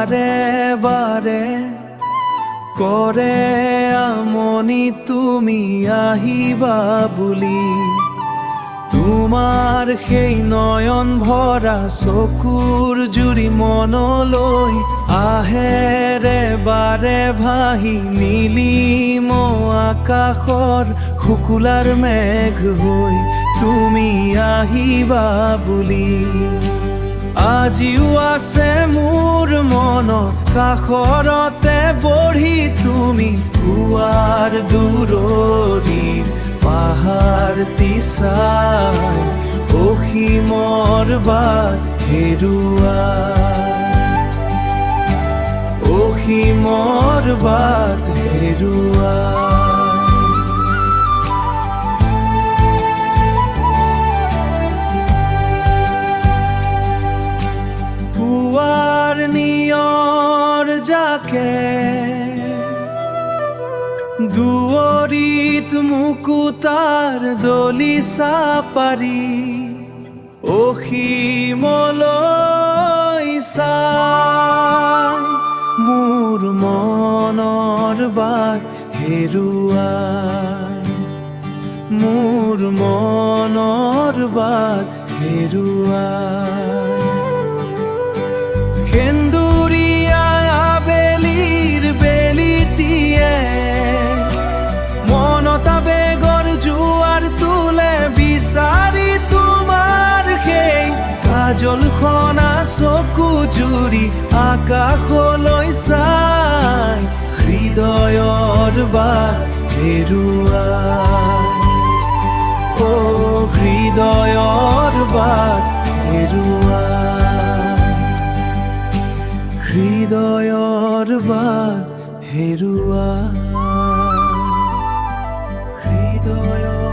বাৰে বাৰে কৰে আমনি তুমি আহিবা বুলি। তোমাৰ সেই নয়ন ভৰা চকুৰ জুৰি মনলৈ আহেৰে বাৰে ভাহি নীলিম আকাশৰ শুকুলাৰ মেঘ হৈ তুমি আহিবা বুলি। আজিও আছে মোৰ মনত কাষৰতে বহি তুমি পুৱাৰ দূৰৰিৰ পাহাৰ তিচাই অসীমৰ বাট হেৰুৱাই, অসীমৰ বাট হেৰুৱাই। পুৱাৰ নিয়ৰ জাকে দুৱৰিত মুকুতাৰ দলিচা পাৰি অসীমলৈ চাই মোৰ মনৰ বাট হেৰুৱাই, মোৰ মনৰ বাট হেৰুৱাই। সেন্দুৰীয়া আবেলিৰ বেলিটিয়ে মনত আবেগৰ জোৱাৰ তোলে বিচাৰি তোমাৰ সেই কাজল সনা চকু জুৰি আকাশলৈ চাই হৃদয়ৰ বাট হেৰুৱাই, অ হৃদয়ৰ বাট হেৰুৱাই, হৃদয়ৰ বাট হেৰুৱাই, হৃদয়ৰ